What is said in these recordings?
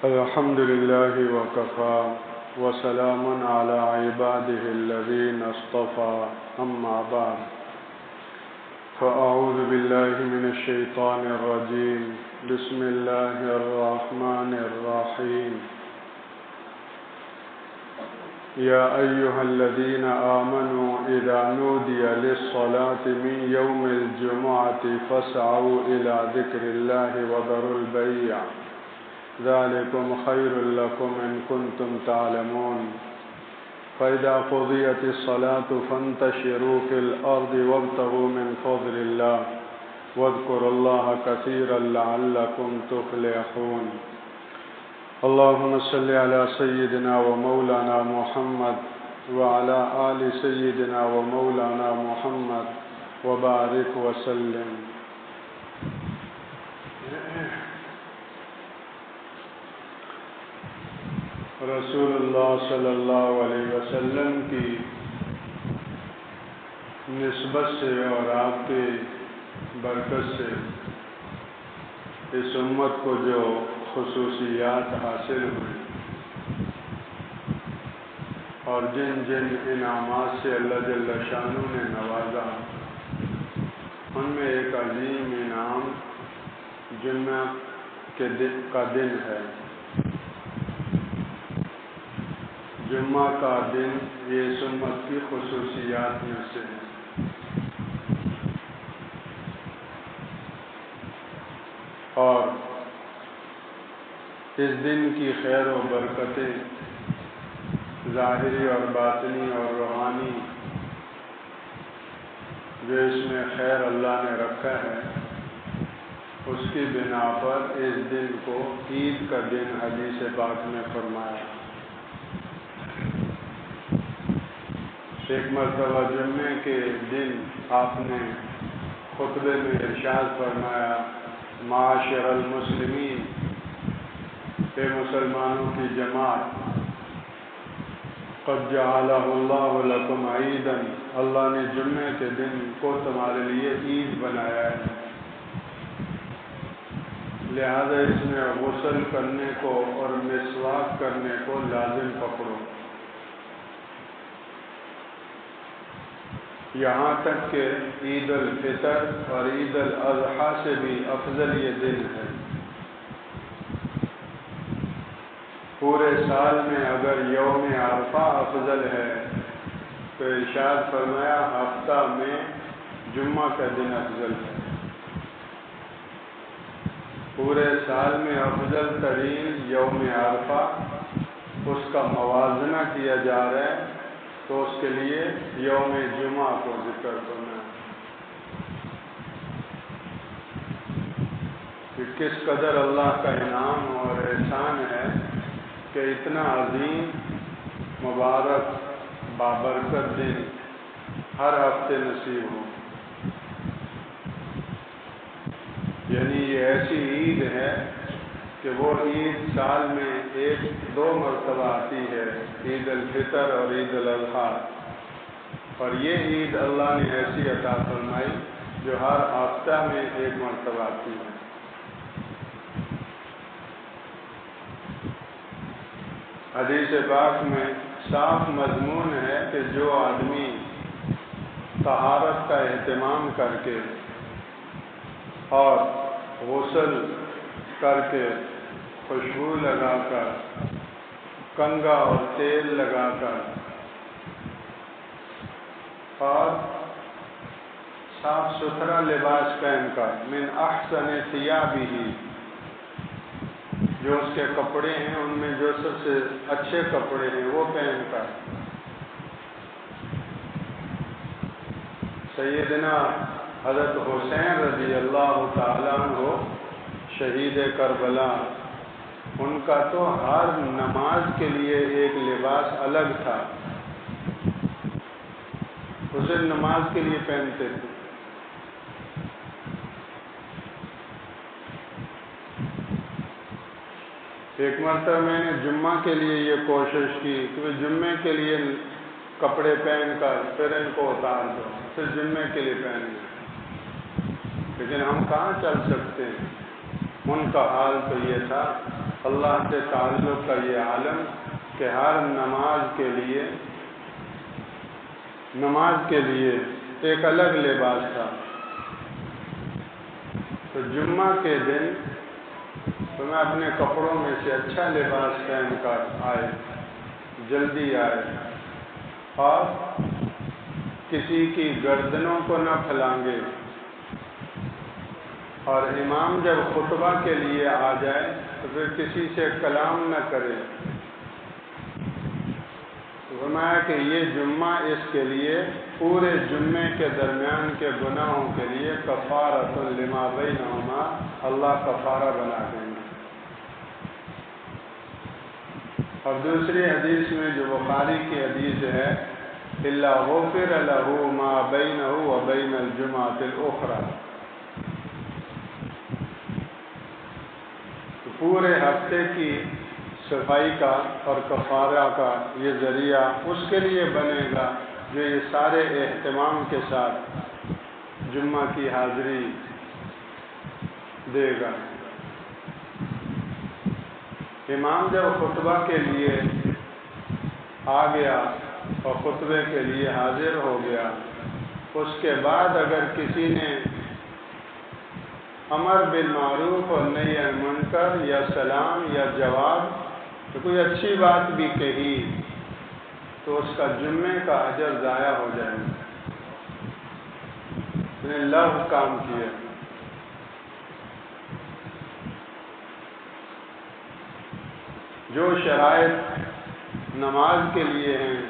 الحمد لله وكفى وسلام على عباده الذين اصطفى أما بعد فأعوذ بالله من الشيطان الرجيم بسم الله الرحمن الرحيم يا أيها الذين آمنوا إذا نودي للصلاة من يوم الجمعة فاسعوا إلى ذكر الله وذروا البيع ذلكم خير لكم إن كنتم تعلمون فإذا قضيت الصلاة فانتشروا في الأرض وابتغوا من فضل الله واذكروا الله كثيرا لعلكم تفلحون اللهم صل على سيدنا ومولانا محمد وعلى آل سيدنا ومولانا محمد وبارك وسلم. رسول اللہ صلی اللہ علیہ وسلم کی نسبت سے اور آپ کی برکت سے اس امت کو جو خصوصیات حاصل ہوئی اور جن جن انعامات سے اللہ جل شانہ نے نوازا، ان میں ایک عظیم انعام جمعہ کا دن ہے. جمعہ کا دن یہ اس امت کی خصوصیات میں سے ہے. اور اس دن کی خیر و برکتیں ظاہری اور باطنی اور روحانی جو اس میں خیر اللہ نے رکھا ہے، اس کی بنا پر اس دن کو عید کا دن حدیث پاک میں فرمایا. ایک مرتبہ جمعے کے دن آپ نے خطبے میں ارشاد فرمایا، معاشر المسلمین، اے مسلمانوں کی جماعت، قد جعلہ اللہ لکم عیدا، اللہ نے جمعے کے دن کو تمہارے لیے عید بنایا ہے، لہذا اس میں غسل کرنے کو اور مسواک کرنے کو لازم پکڑو. یہاں تک کہ عید الفطر اور عید الاضحیٰ سے بھی افضل یہ دن ہے. پورے سال میں اگر یوم عرفہ افضل ہے تو ارشاد فرمایا ہفتہ میں جمعہ کا دن افضل ہے. پورے سال میں افضل ترین یوم عرفہ، اس کا موازنہ کیا جا رہا ہے تو اس کے لیے یوم جمعہ کو ذکر کرنا ہے کہ کس قدر اللہ کا انعام اور احسان ہے کہ اتنا عظیم مبارک بابرکت دن ہر ہفتے نصیب ہو. یعنی یہ ایسی عید ہے کہ وہ عید سال میں ایک دو مرتبہ آتی ہے، عید الفطر اور عید الاضحیٰ، اور یہ عید اللہ نے ایسی عطا فرمائی جو ہر ہفتہ میں ایک مرتبہ آتی ہے. حدیث پاک میں صاف مضمون ہے کہ جو آدمی طہارت کا اہتمام کر کے اور غسل کر کے خوشبو لگا کر کنگا اور تیل لگا کر اور صاف ستھرا لباس پہن کر من احسن ثیابہ، جو اس کے کپڑے ہیں ان میں جو سب سے اچھے کپڑے ہیں وہ پہن کر سیدنا حضرت حسین رضی اللہ تعالیٰ عنہ شہید کربلا، ان کا تو ہر نماز کے لیے ایک لباس الگ تھا، اسے نماز کے لیے پہنتے تھے. ایک مرتبہ میں نے جمعہ کے لیے یہ کوشش کی کہ جمعے کے لیے کپڑے پہن کر پھر ان کو اتار دو، پھر جمعے کے لیے پہن لو، لیکن ہم کہاں چل سکتے ہیں. ان کا حال تو یہ تھا، اللہ سے تعلق کا یہ عالم کہ ہر نماز کے لیے ایک الگ لباس تھا۔ تو جمعہ کے دن تو میں اپنے کپڑوں میں سے اچھا لباس پہن کر آئے، جلدی آئے، اور کسی کی گردنوں کو نہ پھلانگے، اور امام جب خطبہ کے لیے آ جائے تو پھر کسی سے کلام نہ کرے۔ فرمایا کہ یہ جمعہ اس کے لیے پورے جمعے کے درمیان کے گناہوں کے لیے کفارۃ لما بینہما، اللہ کفارہ بنا دیں گے۔ اور دوسری حدیث میں جو بخاری کی حدیث ہے، الا غفر له ما بینہ وبین الجمعۃ الاخری، پورے ہفتے کی صفائی کا اور کفارہ کا یہ ذریعہ اس کے لیے بنے گا جو یہ سارے اہتمام کے ساتھ جمعہ کی حاضری دے گا۔ امام جب خطبہ کے لیے آ گیا اور خطبے کے لیے حاضر ہو گیا، اس کے بعد اگر کسی نے امر بالمعروف اور نہی عن المنکر یا سلام یا جواب تو کوئی اچھی بات بھی کہی تو اس کا جمعے کا اجر ضائع ہو جائے گا، اس نے لغو کام کیا۔ جو شرائط نماز کے لیے ہیں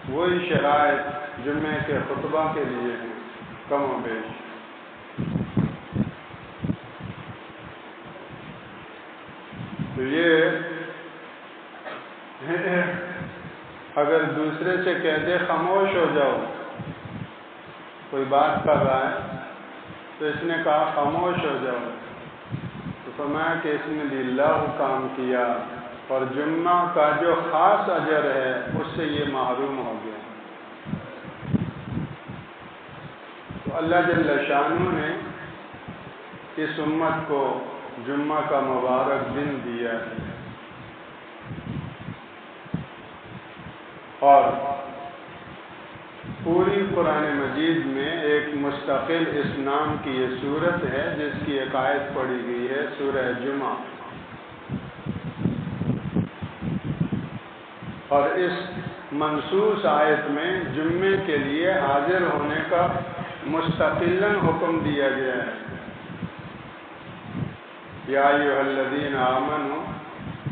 وہی شرائط جمعے کے خطبہ کے لیے ہیں، کم و بیش۔ تو یہ اگر دوسرے سے کہتے خاموش ہو جاؤ، کوئی بات کر رہا ہے تو اس نے کہا خاموش ہو جاؤ، تو فرمایا کہ اس نے بھی لغو کام کیا اور جمعہ کا جو خاص اجر ہے اس سے یہ محروم ہو گیا۔ تو اللہ جل شانہ نے اس امت کو جمعہ کا مبارک دن دیا ہے، اور پوری قرآن مجید میں ایک مستقل اس نام کی یہ صورت ہے جس کی ایک آیت پڑھی گئی ہے، سورہ جمعہ، اور اس منصوص آیت میں جمعے کے لیے حاضر ہونے کا مستقلاً حکم دیا گیا ہے۔ یا ایھا الذین آمنوا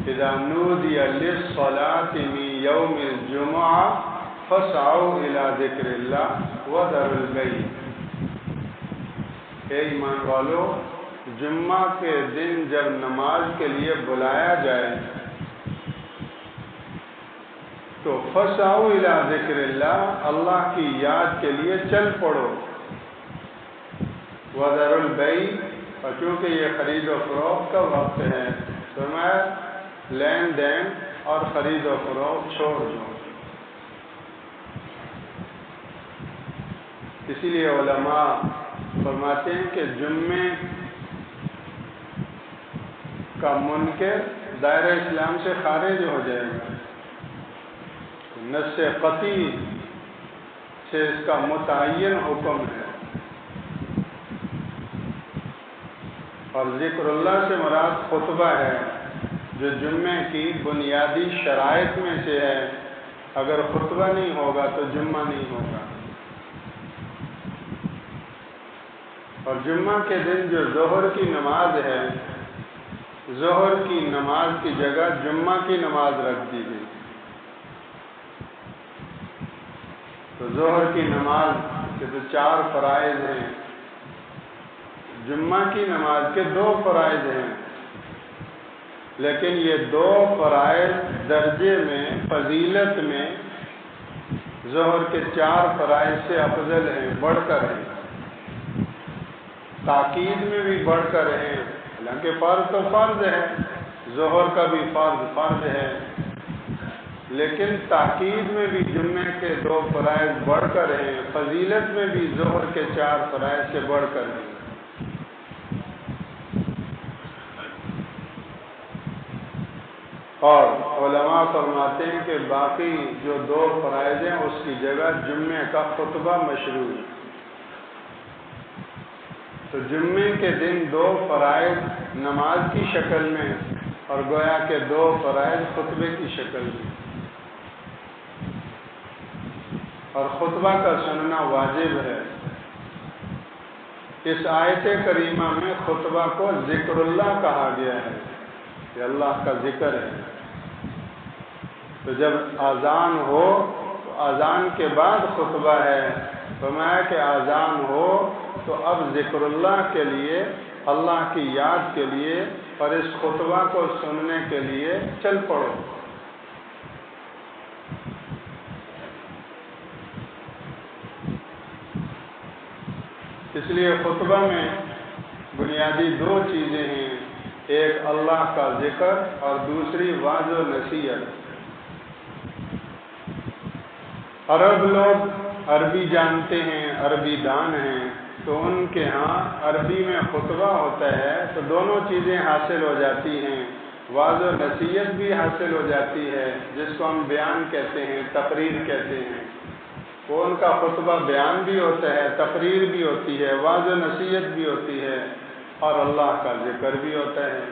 اذا نودی للصلاۃ من یوم الجمعہ فاسعوا الی ذکر اللہ وذروا البیع۔ اے ایمان والو، جمعہ کے دن جب نماز کے لیے بلایا جائے تو فاسعوا الی ذکر اللہ، اللہ کی یاد کے لیے چل پڑو، وذروا البیع، اور چونکہ یہ خرید و فروخت کا وقت ہے تو میں لین دین اور خرید و فروخت چھوڑ دوں۔ اسی لیے علماء فرماتے ہیں کہ جمعے کا منکر دائرہ اسلام سے خارج ہو جائے گا، نص قطعی سے اس کا متعین حکم ہے۔ اور ذکر اللہ سے مراد خطبہ ہے جو جمعے کی بنیادی شرائط میں سے ہے، اگر خطبہ نہیں ہوگا تو جمعہ نہیں ہوگا۔ اور جمعہ کے دن جو ظہر کی نماز ہے، ظہر کی نماز کی جگہ جمعہ کی نماز رکھ دی گئی۔ تو ظہر کی نماز کے تو 4 فرائض ہیں، جمعہ کی نماز کے 2 فرائض ہیں، لیکن یہ 2 فرائض درجے میں، فضیلت میں ظہر کے 4 فرائض سے افضل ہیں، بڑھ کر ہیں، تاکید میں بھی بڑھ کر ہیں، حالانکہ فرض تو فرض ہے، ظہر کا بھی فرض ہے، لیکن تاکید میں بھی جمعے کے 2 فرائض بڑھ کر ہیں، فضیلت میں بھی ظہر کے 4 فرائض سے بڑھ کر ہیں۔ اور علماء فرماتے ہیں کہ باقی جو 2 فرائض ہیں اس کی جگہ جمعے کا خطبہ مشروع ہے۔ تو جمعے کے دن 2 فرائض نماز کی شکل میں اور گویا کہ 2 فرائض خطبے کی شکل میں، اور خطبہ کا سننا واجب ہے۔ اس آیت کریمہ میں خطبہ کو ذکر اللہ کہا گیا ہے کہ اللہ کا ذکر ہے۔ تو جب اذان ہو تو اذان کے بعد خطبہ ہے، فرمایا کہ اذان ہو تو اب ذکر اللہ کے لیے، اللہ کی یاد کے لیے اور اس خطبہ کو سننے کے لیے چل پڑو۔ اس لیے خطبہ میں بنیادی 2 چیزیں ہیں، ایک اللہ کا ذکر اور دوسری واعظ و نصیحت۔ عرب لوگ عربی جانتے ہیں، عربی دان ہیں، تو ان کے ہاں عربی میں خطبہ ہوتا ہے تو دونوں چیزیں حاصل ہو جاتی ہیں، واعظ و نصیحت بھی حاصل ہو جاتی ہے، جس کو ہم بیان کہتے ہیں، تقریر کہتے ہیں۔ وہ ان کا خطبہ بیان بھی ہوتا ہے، تقریر بھی ہوتی ہے، واعظ و نصیحت بھی ہوتی ہے، اور اللہ کا ذکر بھی ہوتا ہے۔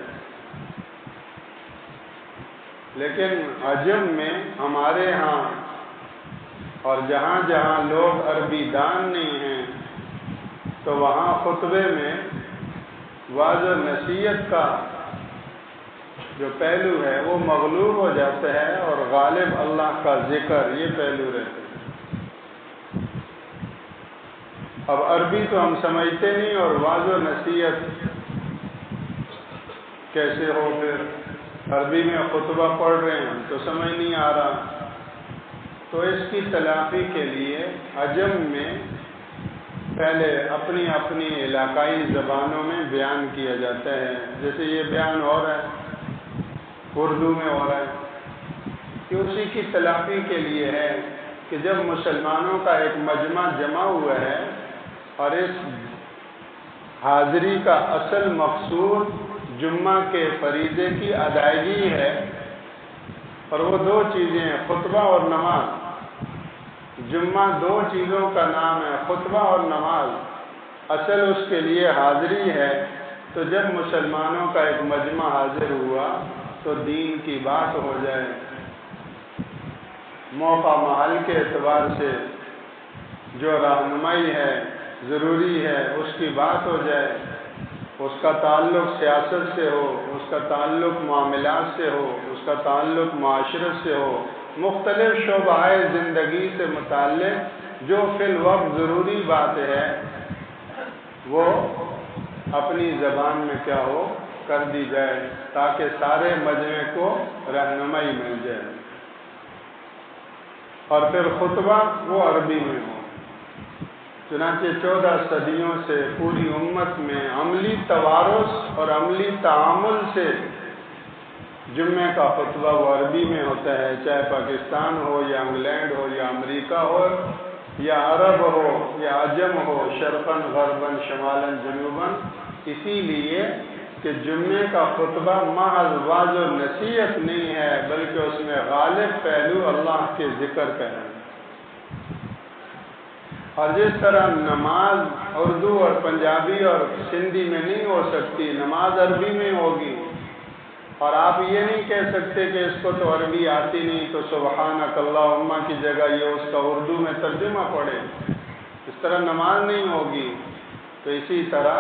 لیکن عجم میں ہمارے ہاں اور جہاں جہاں لوگ عربی دان نہیں ہیں تو وہاں خطبے میں واعظ و نصیحت کا جو پہلو ہے وہ مغلوب ہو جاتا ہے اور غالب اللہ کا ذکر، یہ پہلو رہتا ہے۔ اب عربی تو ہم سمجھتے نہیں، اور واعظ و نصیحت کیسے ہو؟ پھر عربی میں خطبہ پڑھ رہے ہیں تو سمجھ نہیں آ رہا، تو اس کی تلافی کے لیے عجم میں پہلے اپنی اپنی علاقائی زبانوں میں بیان کیا جاتا ہے۔ جیسے یہ بیان ہو رہا ہے، اردو میں ہو رہا ہے، کہ اسی کی تلافی کے لیے ہے کہ جب مسلمانوں کا ایک مجمع جمع ہوا ہے اور اس حاضری کا اصل مقصود جمعہ کے فریضے کی ادائیگی ہے، اور وہ 2 چیزیں ہیں، خطبہ اور نماز۔ جمعہ 2 چیزوں کا نام ہے، خطبہ اور نماز، اصل اس کے لیے حاضری ہے۔ تو جب مسلمانوں کا ایک مجمع حاضر ہوا تو دین کی بات ہو جائے، موقع محل کے اعتبار سے جو رہنمائی ہے، ضروری ہے، اس کی بات ہو جائے، اس کا تعلق سیاست سے ہو، اس کا تعلق معاملات سے ہو، اس کا تعلق معاشرت سے ہو، مختلف شعبۂ زندگی سے متعلق جو فی الوقت ضروری بات ہے وہ اپنی زبان میں کیا ہو کر دی جائے، تاکہ سارے مجمع کو رہنمائی مل جائے۔ اور پھر خطبہ وہ عربی میں ہو۔ چنانچہ 14 صدیوں سے پوری امت میں عملی توارث اور عملی تعامل سے جمعے کا خطبہ وہ عربی میں ہوتا ہے، چاہے پاکستان ہو یا انگلینڈ ہو یا امریکہ ہو یا عرب ہو یا عجم ہو، شرقاً غرباً شمالاً جنوباً۔ اسی لیے کہ جمعے کا خطبہ محض واعظ و نصیحت نہیں ہے، بلکہ اس میں غالب پہلو اللہ کے ذکر کا ہے۔ اور جس طرح نماز اردو اور پنجابی اور سندھی میں نہیں ہو سکتی، نماز عربی میں ہوگی، اور آپ یہ نہیں کہہ سکتے کہ اس کو تو عربی آتی نہیں تو سبحانک اللہم کی جگہ یہ اس کا اردو میں ترجمہ پڑھے، اس طرح نماز نہیں ہوگی۔ تو اسی طرح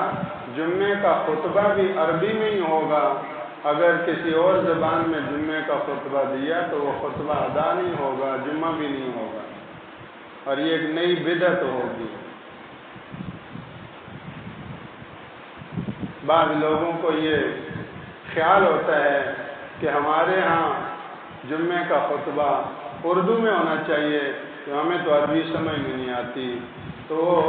جمعے کا خطبہ بھی عربی میں ہی ہوگا، اگر کسی اور زبان میں جمعے کا خطبہ دیا تو وہ خطبہ ادا نہیں ہوگا، جمعہ بھی نہیں ہوگا، اور یہ ایک نئی بدعت ہوگی۔ بعض لوگوں کو یہ خیال ہوتا ہے کہ ہمارے ہاں جمعے کا خطبہ اردو میں ہونا چاہیے، تو ہمیں تو عربی سمجھ میں نہیں آتی، تو وہ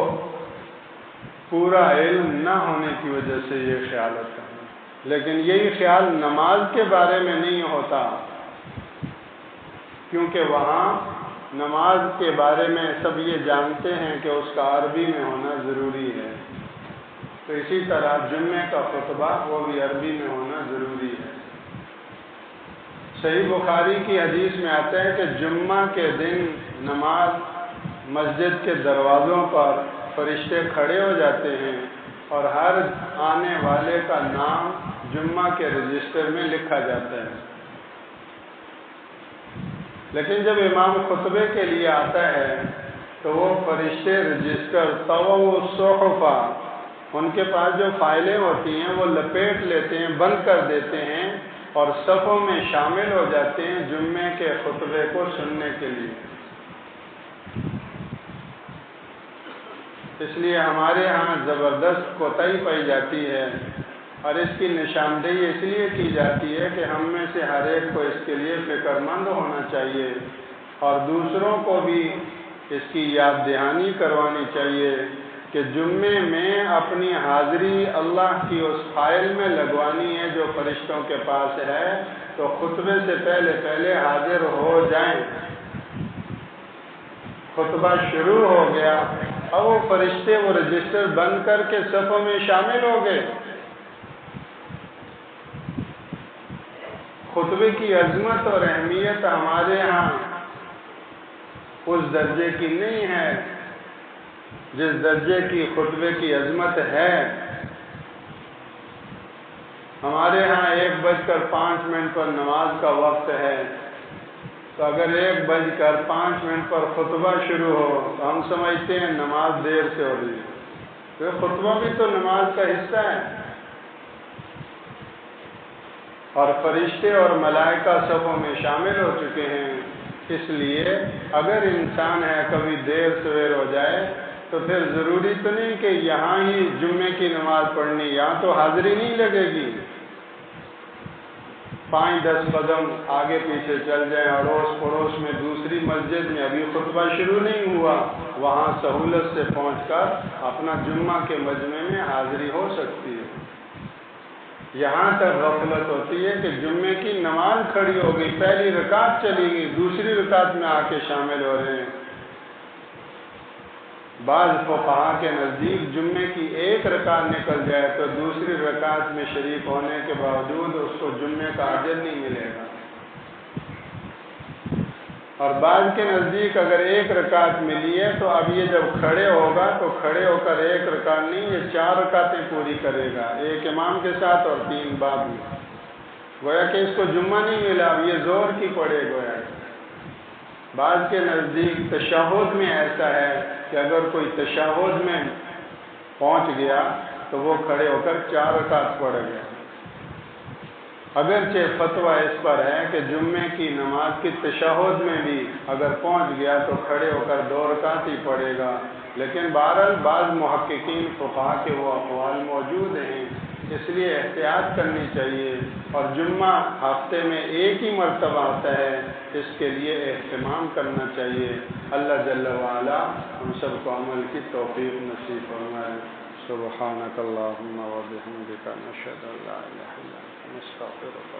پورا علم نہ ہونے کی وجہ سے یہ خیال ہوتا ہے۔ لیکن یہی خیال نماز کے بارے میں نہیں ہوتا، کیونکہ وہاں نماز کے بارے میں سب یہ جانتے ہیں کہ اس کا عربی میں ہونا ضروری ہے۔ تو اسی طرح جمعے کا خطبہ وہ بھی عربی میں ہونا ضروری ہے۔ صحیح بخاری کی حدیث میں آتا ہے کہ جمعہ کے دن نماز مسجد کے دروازوں پر فرشتے کھڑے ہو جاتے ہیں اور ہر آنے والے کا نام جمعہ کے رجسٹر میں لکھا جاتا ہے. لیکن جب امام خطبے کے لیے آتا ہے تو وہ فرشتے رجسٹر طوع الصحفہ ان کے پاس جو فائلیں ہوتی ہیں وہ لپیٹ لیتے ہیں، بند کر دیتے ہیں اور صفوں میں شامل ہو جاتے ہیں جمعے کے خطبے کو سننے کے لیے. اس لیے ہمارے ہاں زبردست کوتاہی پائی جاتی ہے اور اس کی نشاندہی اس لیے کی جاتی ہے کہ ہم میں سے ہر ایک کو اس کے لیے فکر مند ہونا چاہیے اور دوسروں کو بھی اس کی یاد دہانی کروانی چاہیے کہ جمعے میں اپنی حاضری اللہ کی اس فائل میں لگوانی ہے جو فرشتوں کے پاس ہے، تو خطبے سے پہلے حاضر ہو جائیں. خطبہ شروع ہو گیا اور وہ فرشتے وہ رجسٹر بند کر کے صفوں میں شامل ہو گئے. خطبے کی عظمت اور اہمیت ہمارے ہاں اس درجے کی نہیں ہے جس درجے کی خطبے کی عظمت ہے. ہمارے ہاں 1:05 پر نماز کا وقت ہے، تو اگر 1:05 پر خطبہ شروع ہو تو ہم سمجھتے ہیں نماز دیر سے ہو رہی ہے. تو خطبہ بھی تو نماز کا حصہ ہے. اور فرشتے اور ملائکہ صفوں میں شامل ہو چکے ہیں. اس لیے اگر انسان ہے کبھی دیر سویر ہو جائے تو پھر ضروری تو نہیں کہ یہاں ہی جمعے کی نماز پڑھنی، یہاں تو حاضری نہیں لگے گی. 5-10 قدم آگے پیچھے چل جائیں، اڑوس پڑوس میں دوسری مسجد میں ابھی خطبہ شروع نہیں ہوا، وہاں سہولت سے پہنچ کر اپنا جمعہ کے مجمع میں حاضری ہو سکتی ہے. یہاں تک غفلت ہوتی ہے کہ جمعے کی نماز کھڑی ہو گئی، پہلی رکعت چلی گئی، دوسری رکعت میں آ کے شامل ہو رہے ہیں. بعض فقہا کے نزدیک جمعے کی ایک رکعت نکل جائے تو دوسری رکعت میں شریک ہونے کے باوجود اس کو جمعے کا اجر نہیں ملے گا. اور بعض کے نزدیک اگر ایک رکعت ملی ہے تو اب یہ جب کھڑے ہوگا تو کھڑے ہو کر ایک رکعت نہیں، یہ 4 رکعتیں پوری کرے گا، ایک امام کے ساتھ اور 3 بعد میں. گویا کہ اس کو جمعہ نہیں ملا، اب یہ زور کی پڑے گویا. بعض کے نزدیک تشہد میں ایسا ہے کہ اگر کوئی تشہد میں پہنچ گیا تو وہ کھڑے ہو کر 4 رکعت پڑھ گیا. اگرچہ فتویٰ اس پر ہے کہ جمعے کی نماز کی تشہد میں بھی اگر پہنچ گیا تو کھڑے ہو کر 2 رکعت ہی پڑھے گا، لیکن بہرحال بعض محققین فقہا کے وہ اقوال موجود ہیں. اس لیے احتیاط کرنی چاہیے اور جمعہ ہفتے میں ایک ہی مرتبہ آتا ہے، اس کے لیے اہتمام کرنا چاہیے. اللہ جل وعلا ہم سب کو عمل کی توفیق نصیب فرمائے. سبحانک اللہم و بحمدک نشہد ان لا الہ الا انت نستغفرک.